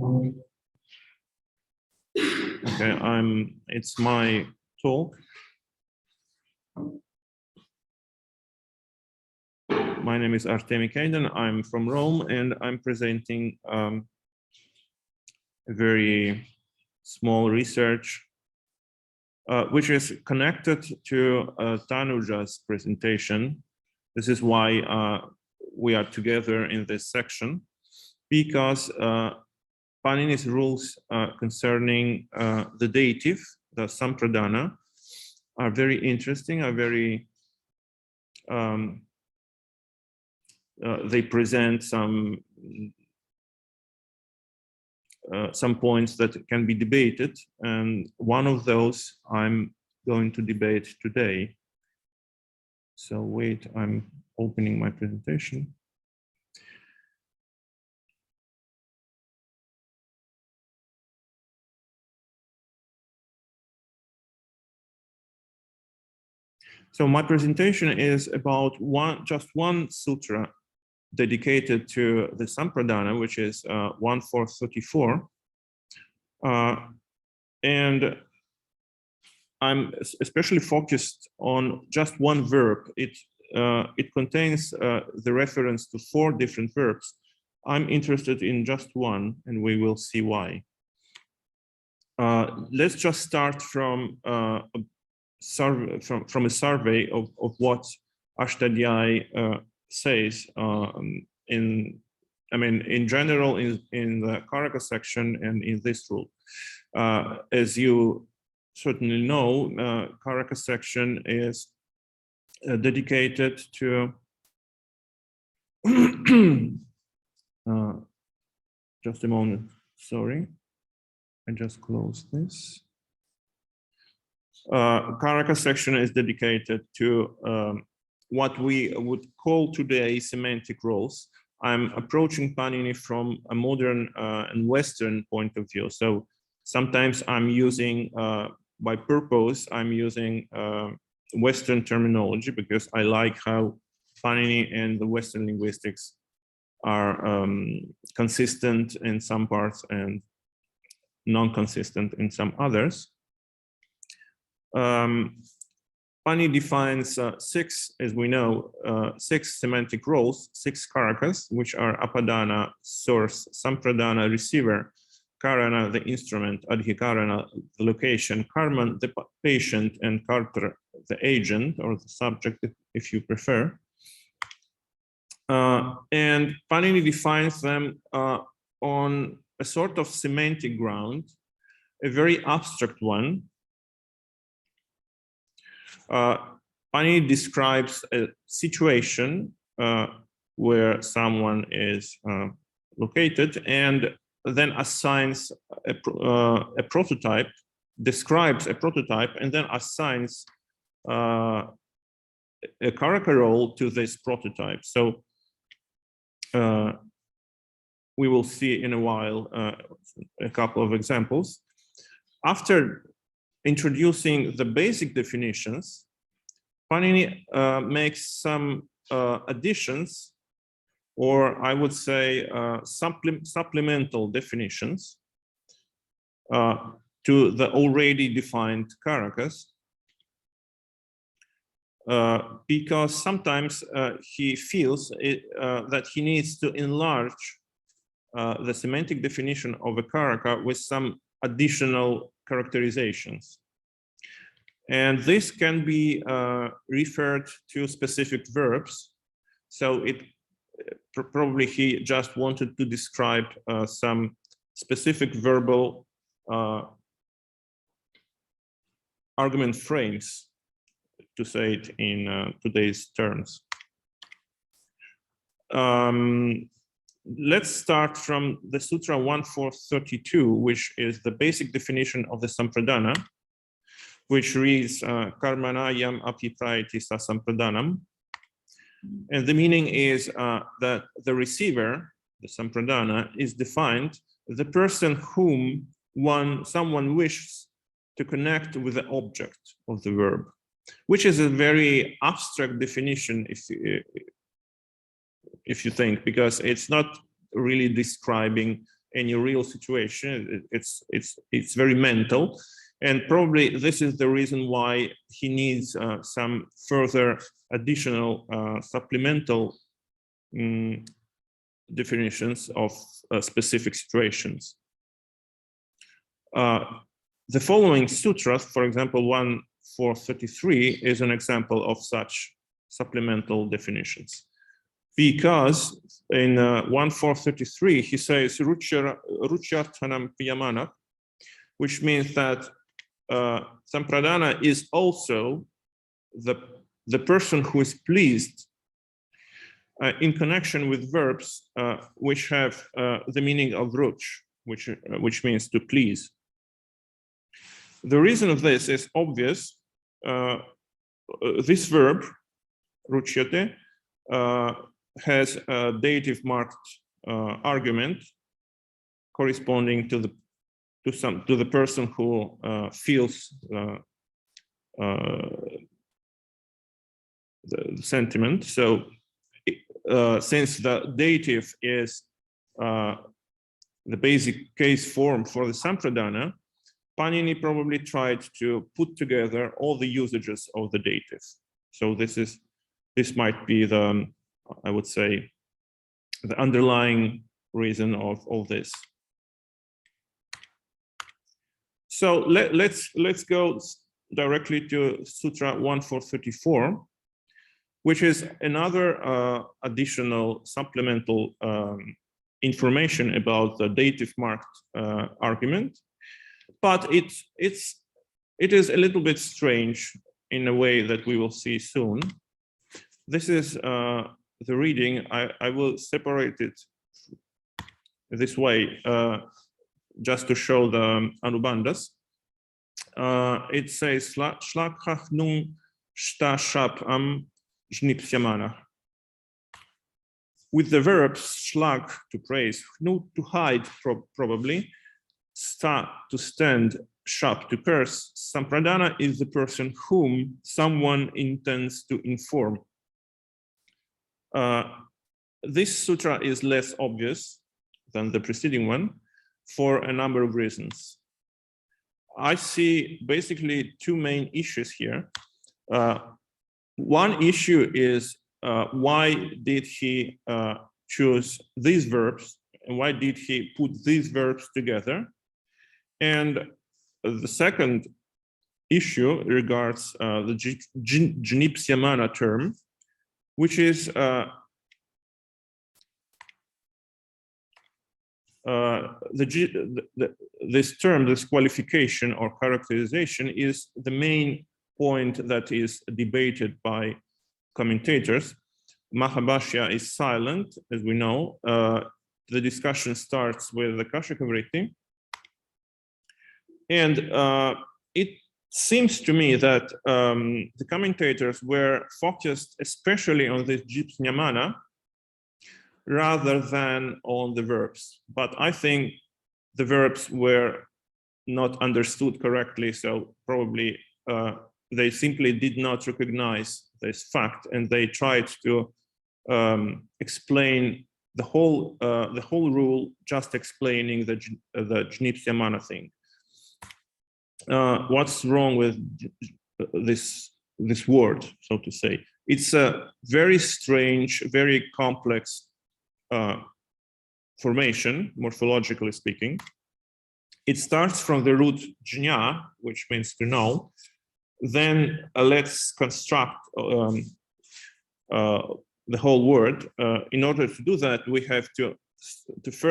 Okay, it's my talk. My name is Artemij Keidan. I'm from Rome, and I'm presenting a very small research, which is connected to Tanuja's presentation. This is why we are together in this section, because Panini's rules concerning the dative, the sampradana, are very interesting, are very, they present some points that can be debated, and one of those I'm going to debate today. So wait, I'm opening my presentation. So my presentation is about just one sutra dedicated to the Sampradana, which is 1434. And I'm especially focused on just one verb. It contains the reference to 4 different verbs. I'm interested in just one, and we will see why. Let's just start from a survey of what Ashtadhyayi says in general in the Karaka section and in this rule. As you certainly know, Karaka section is dedicated to just a moment, sorry, I just closed this. Karaka section is dedicated to what we would call today semantic roles. I'm approaching Panini from a modern and Western point of view. So sometimes I'm using, by purpose, I'm using Western terminology because I like how Panini and the Western linguistics are consistent in some parts and non-consistent in some others. Panini defines 6, as we know, 6 semantic roles, 6 karakas, which are apadana, source, sampradana, receiver, karana, the instrument, adhikarana, the location, karman, the patient, and kartra, the agent or the subject, if you prefer. And Panini defines them on a sort of semantic ground, a very abstract one. Panini describes a situation where someone is located and then assigns a prototype, describes a prototype, and then assigns a karaka role to this prototype. So we will see in a while a couple of examples. After introducing the basic definitions, Panini makes some additions, or I would say supplemental definitions to the already defined karakas, because sometimes he feels that he needs to enlarge the semantic definition of a karaka with some additional characterizations. And this can be referred to specific verbs. So it probably he just wanted to describe some specific verbal argument frames, to say it in today's terms. Let's start from the Sutra 1432, which is the basic definition of the Sampradana, which reads Karmanayam apiprayati sa Sampradanam. And the meaning is that the receiver, the Sampradana, is defined as the person whom someone wishes to connect with the object of the verb, which is a very abstract definition if you think, because it's not really describing any real situation. It's very mental, and probably this is the reason why he needs some further additional supplemental definitions of specific situations. The following sutras, for example, 1.433, is an example of such supplemental definitions. Because in 1.433, he says ruchyarthanam piyamana, which means that Sampradana is also the person who is pleased in connection with verbs which have the meaning of ruch, which means to please. The reason of this is obvious. This verb, ruchyate, has a dative marked argument corresponding to the person who feels the sentiment. So since the dative is the basic case form for the Sampradana, Panini probably tried to put together all the usages of the dative. So this might be the, I would say, the underlying reason of all this. So let's go directly to Sutra 1.434, which is another additional supplemental information about the dative marked argument. But it is a little bit strange in a way that we will see soon. This is the reading. I will separate it this way just to show the Anubandhas. It says shlakhah nung shta shap am jnipsyamana. With the verbs shlag to praise, nu to hide probably, sta to stand, shap to curse, Sampradana is the person whom someone intends to inform. This sutra is less obvious than the preceding one for a number of reasons. I see basically two main issues here. One issue is why did he choose these verbs, and why did he put these verbs together? And the second issue regards the jnipsyamana term, which is this term, this qualification or characterization, is the main point that is debated by commentators. Mahabhashya is silent, as we know. The discussion starts with the Kashika Vritti. And it seems to me that the commentators were focused especially on this jnipsyamana rather than on the verbs. But I think the verbs were not understood correctly, so probably they simply did not recognize this fact, and they tried to explain the whole rule, just explaining the jnipsyamana thing. What's wrong with this word, so to say? It's a very strange, very complex formation, morphologically speaking. It starts from the root jna, which means to know. Then let's construct the whole word. In order to do that, we have to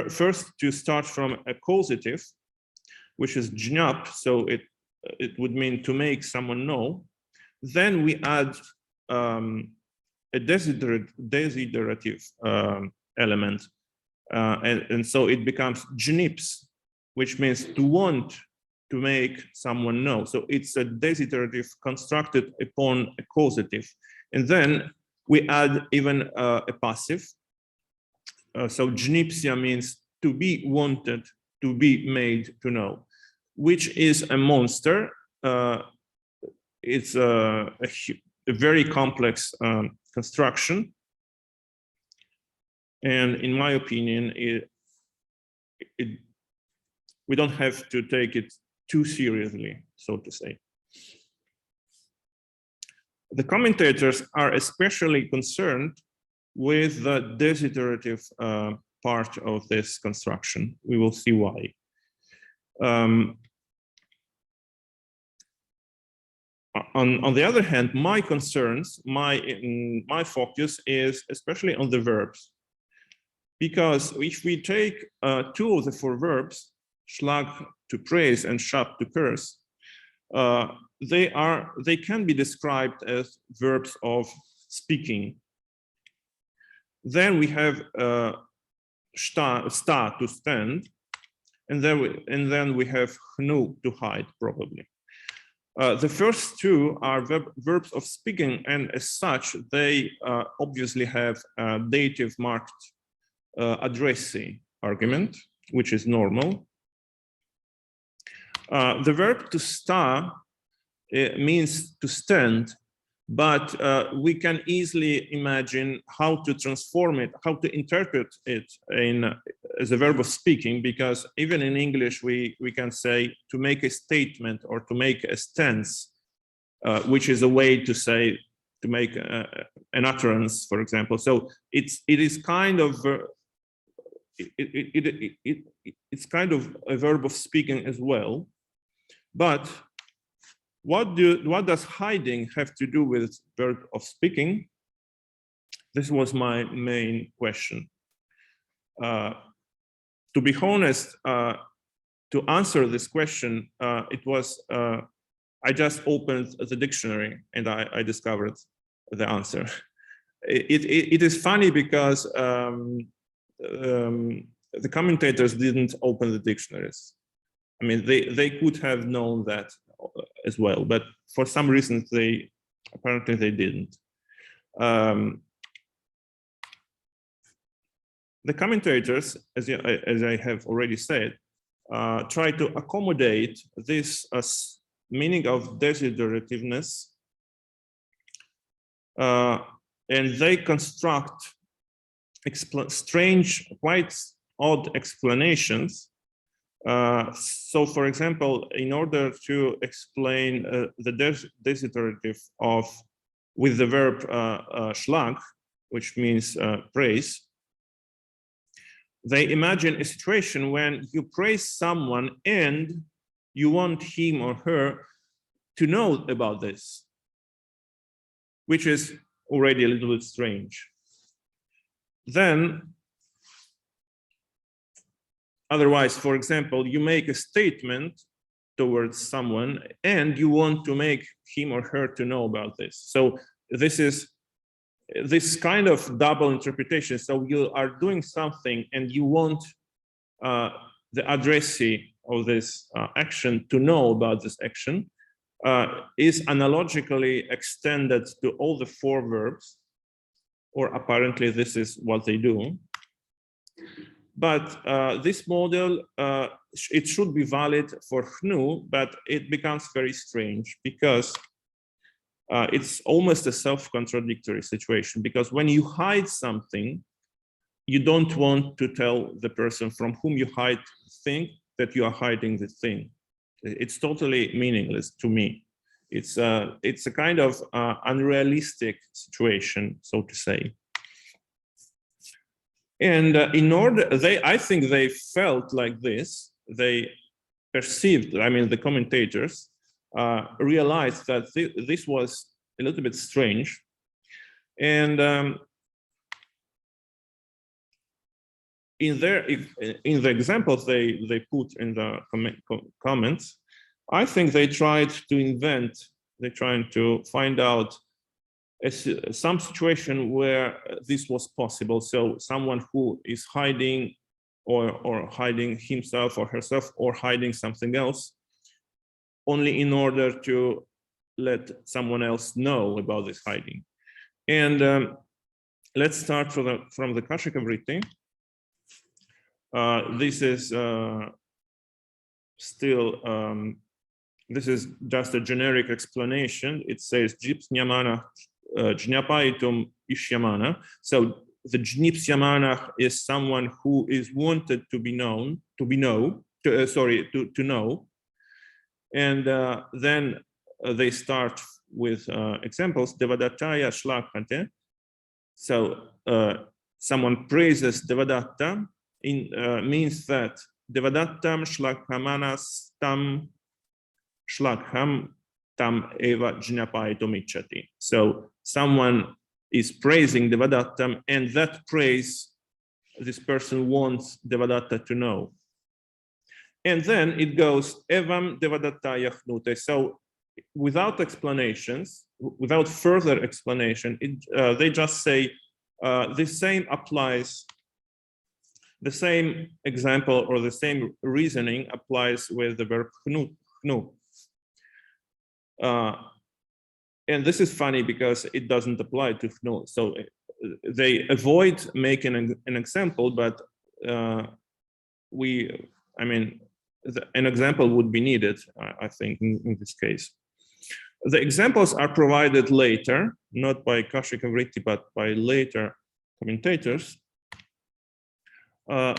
first start from a causative, which is jnap, so it would mean to make someone know. Then we add a desiderative element, and so it becomes jnips, which means to want to make someone know. So it's a desiderative constructed upon a causative. And then we add even a passive. So jnipsya means to be wanted, to be made to know, which is a monster. It's a very complex construction. And in my opinion, we don't have to take it too seriously, so to say. The commentators are especially concerned with the desiderative part of this construction. We will see why. On the other hand, my concerns, my focus is especially on the verbs, because if we take two of the four verbs, schlag to praise and schab to curse, they can be described as verbs of speaking. Then we have sta to stand, and then we have hnu to hide, probably. The first two are verbs of speaking, and as such, they obviously have a dative marked addressee argument, which is normal. The verb to sta means to stand, but we can easily imagine how to transform it, how to interpret it as a verb of speaking, because even in English, we can say to make a statement or to make a stance, which is a way to say, to make an utterance, for example. So it is kind of, it's kind of a verb of speaking as well. But what does hiding have to do with verb of speaking? This was my main question. To be honest, to answer this question, it was I just opened the dictionary and I discovered the answer. It is funny because the commentators didn't open the dictionaries. I mean, they could have known that as well, but for some reasons apparently they didn't. The commentators, as I have already said, try to accommodate this meaning of desiderateness, and they construct strange, quite odd explanations. So, for example, in order to explain the desiderative with the verb schlag, which means praise, they imagine a situation when you praise someone and you want him or her to know about this, which is already a little bit strange. Then, otherwise, for example, you make a statement towards someone and you want to make him or her to know about this. So this is this kind of double interpretation. So you are doing something and you want the addressee of this action to know about this action, is analogically extended to all the four verbs, or apparently this is what they do. But this model, it should be valid for hnu, but it becomes very strange because it's almost a self-contradictory situation, because when you hide something, you don't want to tell the person from whom you hide the thing that you are hiding the thing. It's totally meaningless to me. It's a kind of unrealistic situation, so to say. And I think they felt like this. They perceived, I mean, the commentators realized that this was a little bit strange. And in the examples they put in the comments, I think they tried to find out some situation where this was possible. So someone who is hiding or hiding himself or herself or hiding something else only in order to let someone else know about this hiding. And let's start from the Kashyap-vritti. This is this is just a generic explanation. It says jnapaitum ishyamana. So the Jnipsyamanach is someone who is wanted to be known, to know. And then they start with examples. Devadattaya shlakhate. So someone praises Devadatta means that Devadattam shlakhamanas tam shlakham tam eva jnapaitum. So someone is praising Devadattam, and that praise this person wants Devadatta to know. And then it goes evam Devadattaya hnute. So without explanations, without further explanation, they just say the same applies. The same example or the same reasoning applies with the verb hnu. And this is funny because it doesn't apply to hnu. So they avoid making an example, but an example would be needed, I think, in this case. The examples are provided later, not by Kaushika Vritti, but by later commentators. One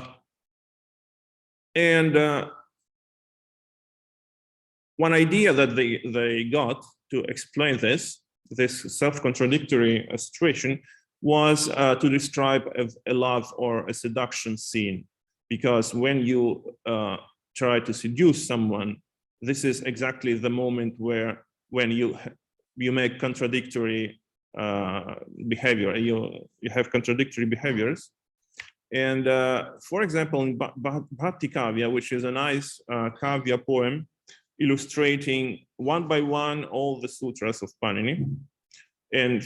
idea that they got to explain this self-contradictory situation was to describe a love or a seduction scene. Because when you try to seduce someone, this is exactly the moment when you make contradictory behavior, you have contradictory behaviors. And for example, in Bhakti Kavya, which is a nice Kavya poem illustrating one by one all the sutras of Panini, and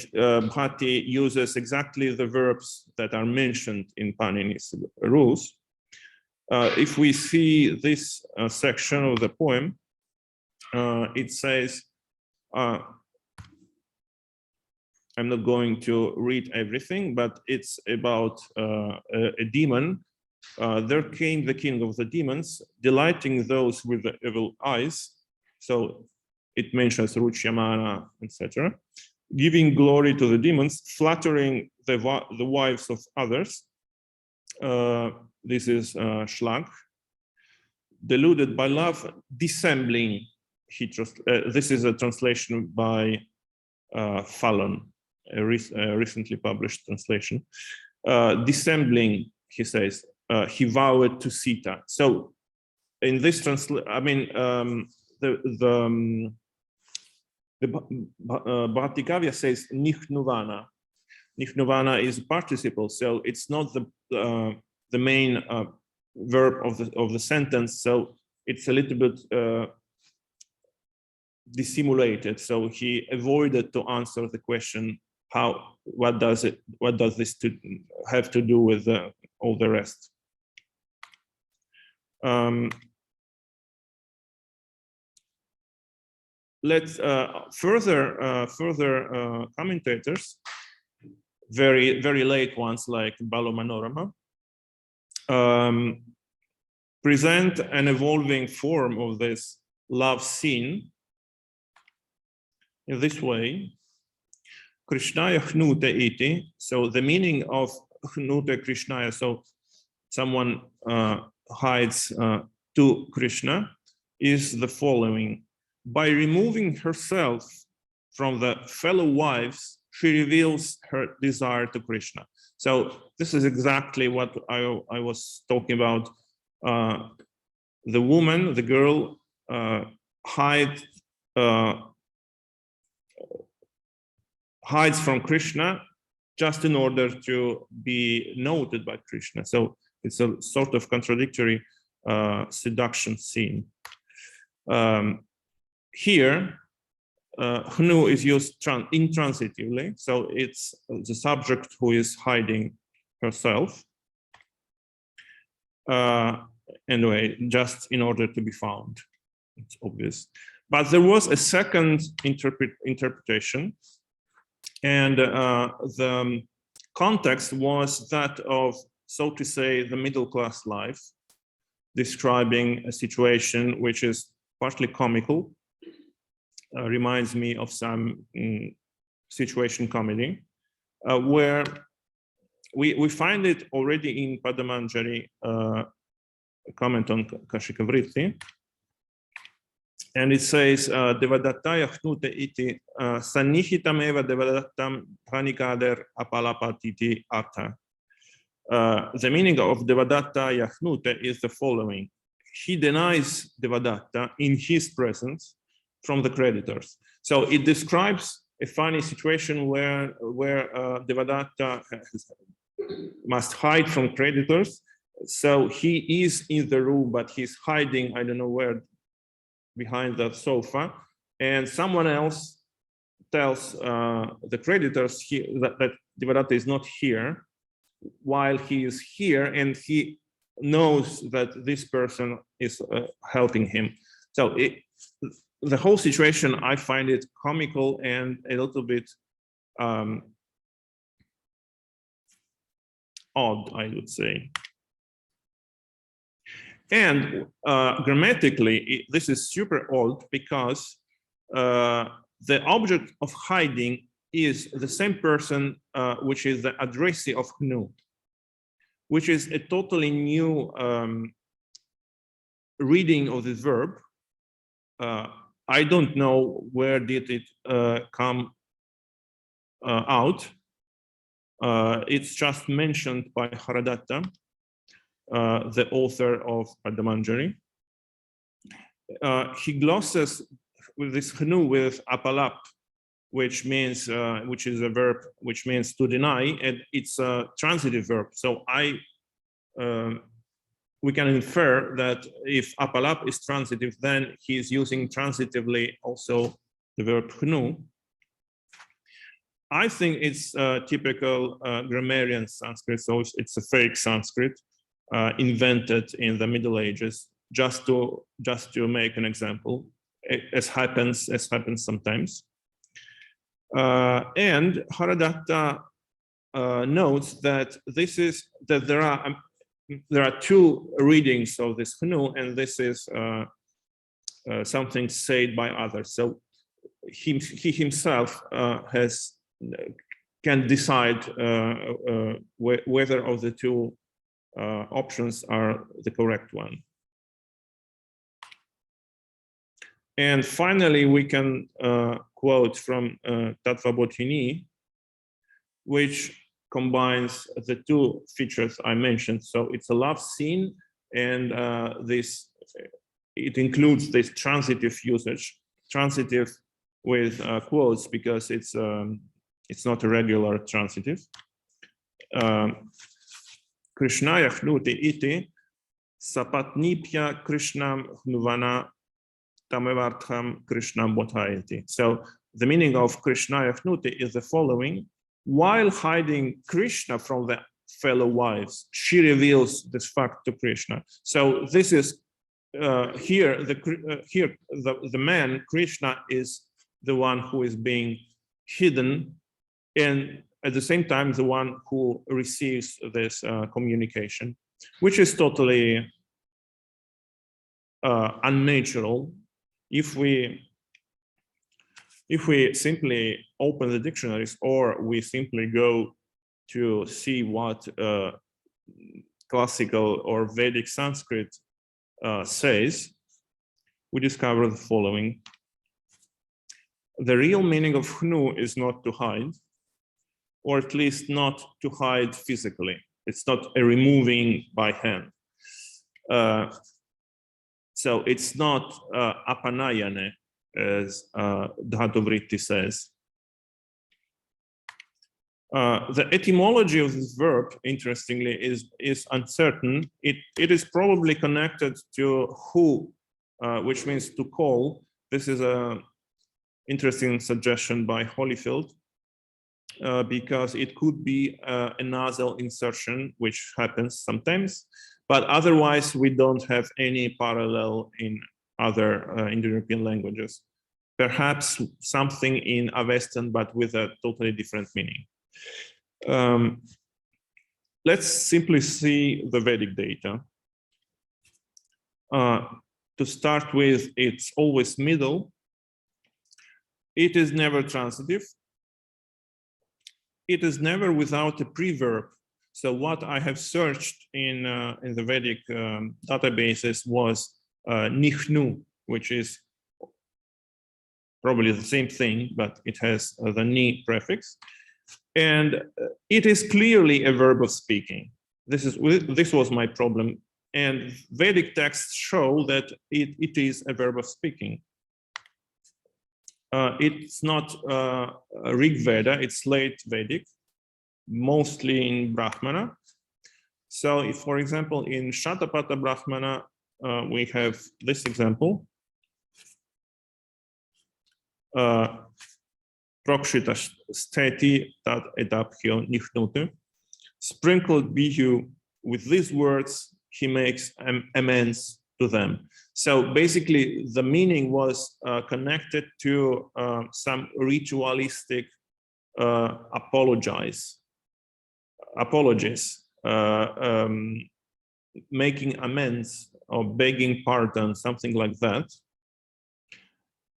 Bhatti uses exactly the verbs that are mentioned in Panini's rules. If we see this section of the poem, it says, I'm not going to read everything, but it's about a demon. There came the king of the demons, delighting those with the evil eyes. So it mentions Ruchyamana, etc. Giving glory to the demons, flattering the wives of others. This is Schlag. Deluded by love, dissembling. This is a translation by Fallon, a recently published translation. Dissembling, he says, he vowed to Sita. So in this translation, the Bhakti Kavya says Nihnuvana. Nihnuvana is a participle, so it's not the main verb of the sentence. So it's a little bit dissimulated. So he avoided to answer the question, what does this have to do with all the rest? Let's further commentators, very late ones like Balo Manorama, present an evolving form of this love scene in this way. Krishnaya hnute iti. So the meaning of hnute Krishnaya, so someone hides to Krishna, is the following. By removing herself from the fellow wives, she reveals her desire to Krishna. So this is exactly what I was talking about. The woman, the girl, hides from Krishna just in order to be noted by Krishna. So it's a sort of contradictory seduction scene. Here, hnu is used intransitively, so it's the subject who is hiding herself. Anyway, just in order to be found, it's obvious. But there was a second interpretation, and the context was that of, so to say, the middle-class life, describing a situation which is partly comical, reminds me of some situation comedy, where we find it already in Padamanjari, comment on Kashika Vritti. And it says, Devadatta Yahnute iti sannihitam eva devadattam pranikader apalapatiti artha. The meaning of Devadatta Yahnute is the following. He denies Devadatta in his presence from the creditors. So it describes a funny situation where Devadatta must hide from creditors. So he is in the room, but he's hiding, I don't know where, behind that sofa, and someone else tells the creditors that Devadatta is not here, while he is here, and he knows that this person is helping him. So the whole situation, I find it comical and a little bit odd, I would say. And grammatically, this is super odd because the object of hiding is the same person, which is the addressee of Hnu, which is a totally new reading of this verb. I don't know where did it come out. It's just mentioned by Haradatta, the author of Padamanjari. He glosses with this Hnu with apalap, which means which is a verb which means to deny, and it's a transitive verb. So we can infer that if apalap is transitive, then he is using transitively also the verb Hnu. I think it's typical grammarian Sanskrit, so it's a fake Sanskrit invented in the Middle Ages just to make an example, as happens sometimes. And Haradatta notes that there are two readings of this Hnu, and this is something said by others. So he himself can decide whether of the two options are the correct one. And finally, we can quote from Tattvabodhini, which combines the two features I mentioned. So it's a love scene, and it includes this transitive usage, transitive with quotes, because it's not a regular transitive. Krishnaya hnuti iti sapatnipya krishnam hnuvana tamevartham krishnam bodhayati. So the meaning of Krishnaya hnuti is the following. While hiding Krishna from the fellow wives, she reveals this fact to Krishna. So this is here the man Krishna is the one who is being hidden, and at the same time the one who receives this communication, which is totally unnatural. If we simply open the dictionaries, or we simply go to see what classical or Vedic Sanskrit says, we discover the following. The real meaning of Hnu is not to hide, or at least not to hide physically. It's not a removing by hand. So it's not apanayane, as Dhatu Vritti says. The etymology of this verb, interestingly, is uncertain. It is probably connected to hu, which means to call. This is an interesting suggestion by Holyfield, because it could be a nasal insertion, which happens sometimes, but otherwise we don't have any parallel in other Indo-European languages. Perhaps something in Avestan, but with a totally different meaning. Let's simply see the Vedic data. To start with, it's always middle. It is never transitive. It is never without a preverb. So what I have searched in the Vedic databases was nihnu, which is probably the same thing, but it has the ni prefix. And it is clearly a verb of speaking. This was my problem. And Vedic texts show that it is a verb of speaking. It's not Rig Veda, it's late Vedic, mostly in Brahmana. So if, for example, in Shatapatha Brahmana, we have this example. Prokshita steti tat edaphyo nichnute. Sprinkled be you with these words, he makes amends to them. So basically, the meaning was connected to some ritualistic apologies, making amends or begging pardon, something like that.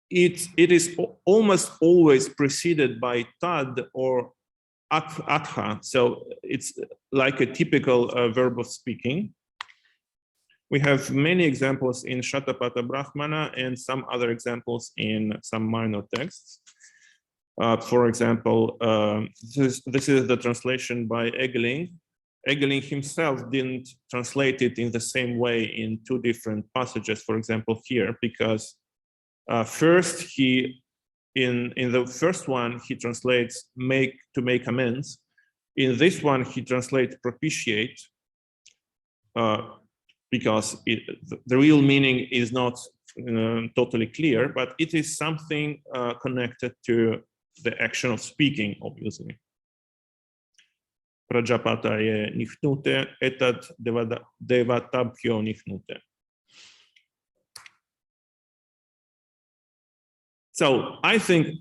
It is almost always preceded by tad or atha, so it's like a typical verb of speaking. We have many examples in Shatapatha Brahmana and some other examples in some minor texts. For example, this is the translation by Egeling. Egeling himself didn't translate it in the same way in two different passages, for example, here, because first in the first one, he translates to make amends. In this one, he translates propitiate, because the real meaning is not totally clear, but it is something connected to the action of speaking, obviously. Prajapataye nichnute, etat devatabhyo nichnute. So I think,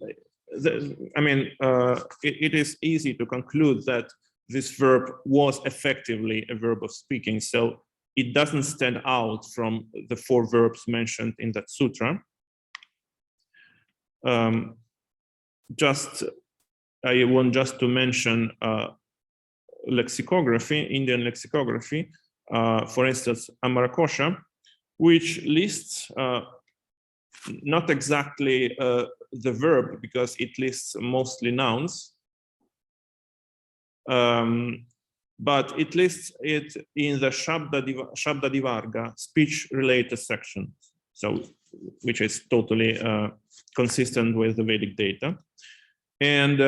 it is easy to conclude that this verb was effectively a verb of speaking. So it doesn't stand out from the four verbs mentioned in that sutra. I want just to mention lexicography, Indian lexicography, for instance, Amarakosha, which lists not exactly the verb, because it lists mostly nouns, but it lists it in the Shabda Divarga, speech-related section, so which is totally consistent with the Vedic data. And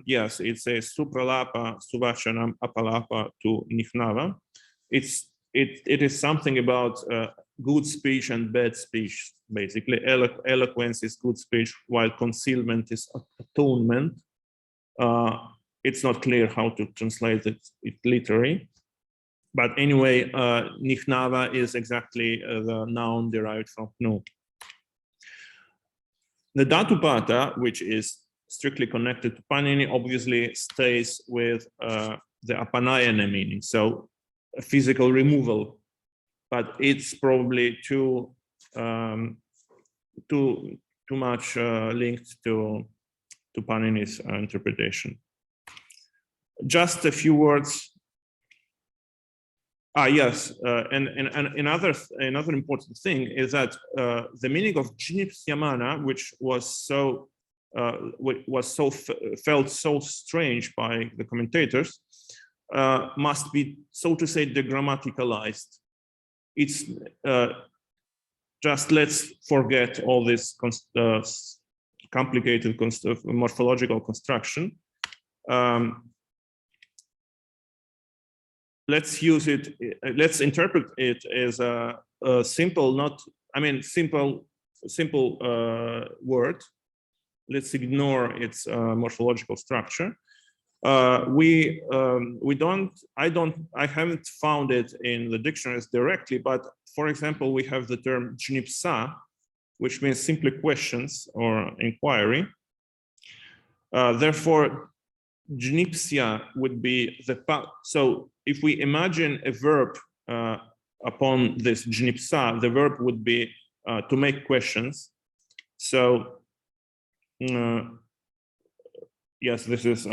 yes, it says supralapa, suvachanam, apalapa to nihnava. It is something about good speech and bad speech, basically. Eloquence is good speech, while concealment is atonement. It's not clear how to translate it literally. But anyway, nihnava is exactly the noun derived from nu. The Dhatupata, which is strictly connected to Panini, obviously stays with the apanayana meaning, so a physical removal, but it's probably too much linked to Panini's interpretation. Just a few words. Yes, and another important thing is that the meaning of Jnipsyamana, which felt so strange by the commentators, must be, so to say, degrammaticalized. It's just, let's forget all this complicated morphological construction. Let's use it, let's interpret it as a simple, simple word. Let's ignore its morphological structure. I haven't found it in the dictionaries directly, but for example, we have the term jnipsa, which means simply questions or inquiry. Therefore, jnipsya would be so if we imagine a verb upon this jnipsa, the verb would be to make questions. So yes, this is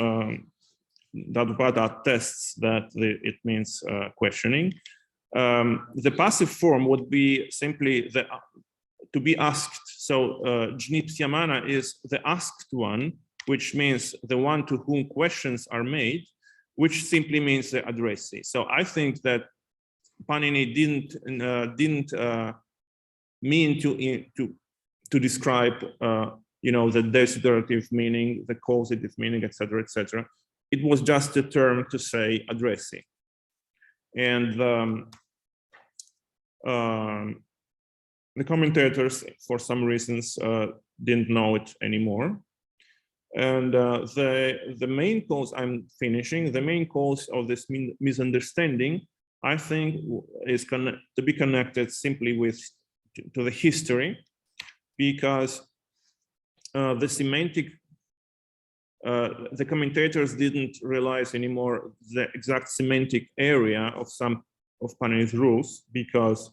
Dadupada attests that it means questioning. The passive form would be simply to be asked. So Jnipsyamana is the asked one, which means the one to whom questions are made, which simply means the addressee. So I think that Panini didn't mean to describe the desiderative meaning, the causative meaning, etc., etc. It was just a term to say addressee. And the commentators, for some reasons, didn't know it anymore. And the main cause, I'm finishing, the main cause of this misunderstanding, I think, is to be connected simply to the history, because the semantic, the commentators didn't realize anymore the exact semantic area of some of Panini's rules, because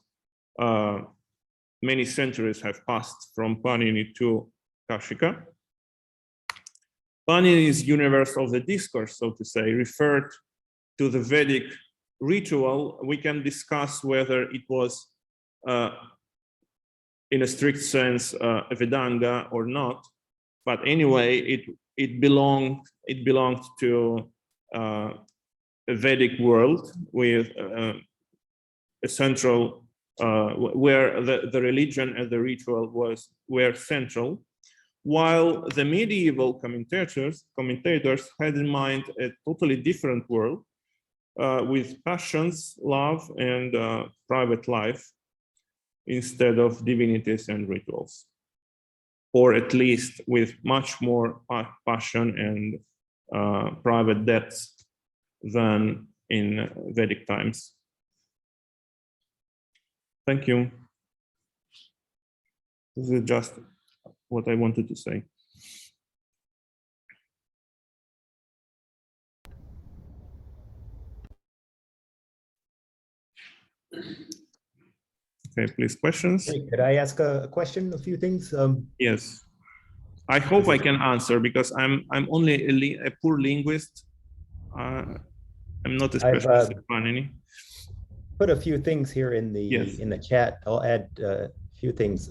many centuries have passed from Panini to Kashika. Panini's universe of the discourse, so to say, referred to the Vedic ritual. We can discuss whether it was, in a strict sense, a Vedanga or not. But anyway, it belonged to a Vedic world with a central, where the religion and the ritual were central, while the medieval commentators had in mind a totally different world with passions, love, and private life instead of divinities and rituals, or at least with much more passion and private depths than in Vedic times. Thank you. This is just what I wanted to say. Okay, please, questions? Hey, could I ask a question, a few things? Yes. I hope I can answer, because I'm only a poor linguist. I'm not a specialist in Panini. Put a few things here in the in the chat. I'll add a few things.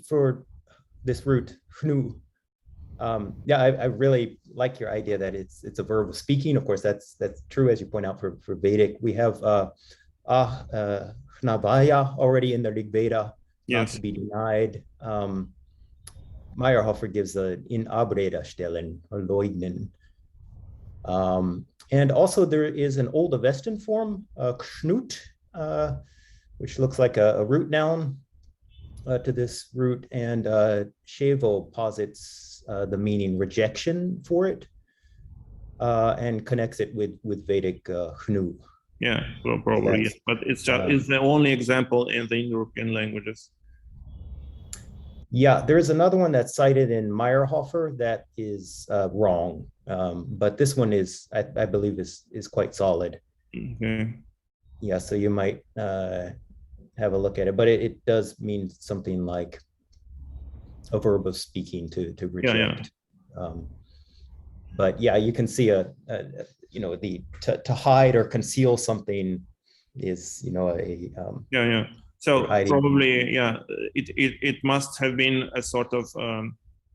For this root hnu, yeah, I really like your idea that it's a verb of speaking. Of course, that's true, as you point out, for Vedic. We have hnavaya already in the Rig Veda, not to be denied. Meyerhofer gives the in abreda stellen or leugnen. And also there is an Old Avestan form, knut, which looks like a root noun to this root, and Shevo posits the meaning rejection for it, and connects it with Vedic hnu. Yeah, well, probably, yes. But it's the only example in the Indo-European languages. Yeah, there's another one that's cited in Meyerhofer that is wrong, but this one is, I believe, is quite solid. Okay. Yeah, so you might have a look at it, but it does mean something like a verb of speaking to reject. Yeah. But yeah, you can see to hide or conceal something is a So probably it must have been a sort of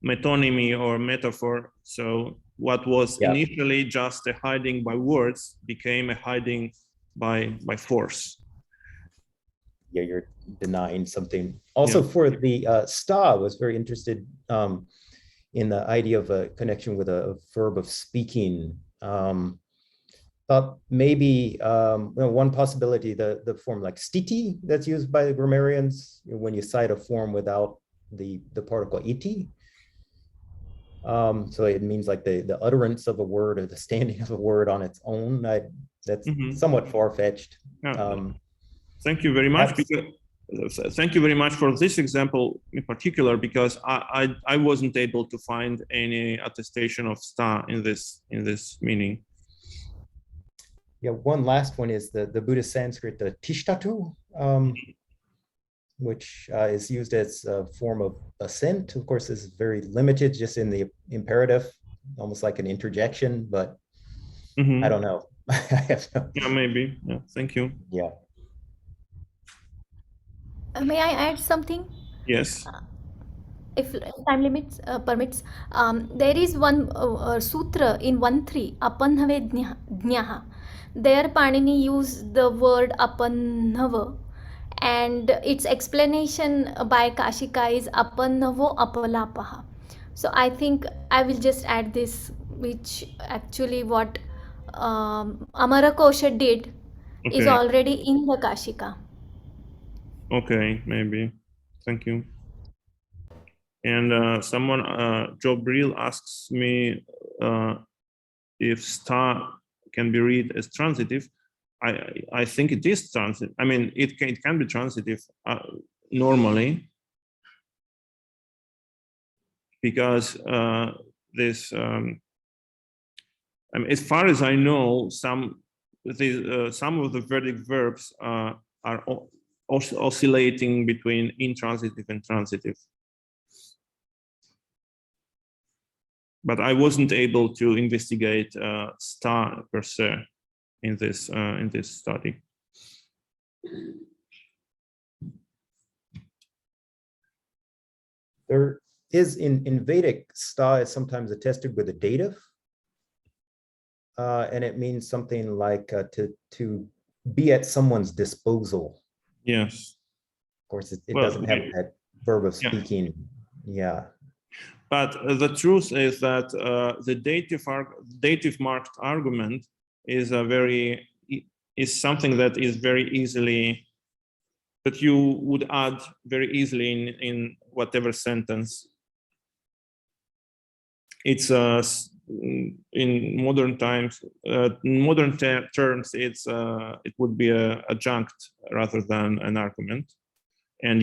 metonymy or metaphor. So what was initially just a hiding by words became a hiding by force. Yeah, you're denying something. Also, for the sta, was very interested in the idea of a connection with a verb of speaking. But maybe one possibility, the form like stiti that's used by the grammarians when you cite a form without the particle iti. So it means like the utterance of a word or the standing of a word on its own. That's somewhat far-fetched. Thank you very much. Thank you very much for this example in particular, because I wasn't able to find any attestation of sta in this meaning. Yeah, one last one is the Buddhist Sanskrit, the tishtatu, which is used as a form of assent. Of course, this is very limited just in the imperative almost like an interjection, but Mhm. I don't know. I have no, Yeah, maybe. Yeah, thank you. yeah. May I add something? Yes. If time limits permits, there is one sutra in 1.3, apanhave jnaha. There Panini used the word apanhava, and its explanation by Kashika is apanhavo apalapaha. So I think I will just add this, which actually what Amarakosha did is Okay. already in the Kashika. Okay, maybe. Thank you. And someone, Jobril, asks me if star can be read as transitive. I think it is transitive. I mean, it can be transitive normally, because this, I mean, as far as I know, some of the verdict verbs are oscillating between intransitive and transitive. But I wasn't able to investigate star per se in this study. There is in Vedic, sta is sometimes attested with a dative, and it means something like to be at someone's disposal. Yes. Of course, it Well, doesn't have that verb of yeah. speaking. Yeah. But the truth is that the dative marked argument is something that is very easily, that you would add very easily in whatever sentence. It's in modern times, modern terms, it would be a adjunct rather than an argument, and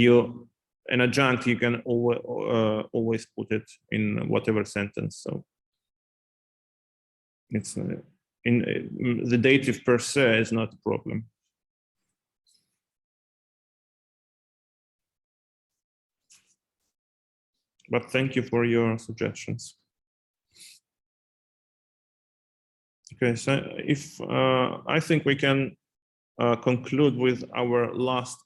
an adjunct you can always put it in whatever sentence. So it's in the dative per se is not a problem. But thank you for your suggestions. Okay, so if I think we can conclude with our last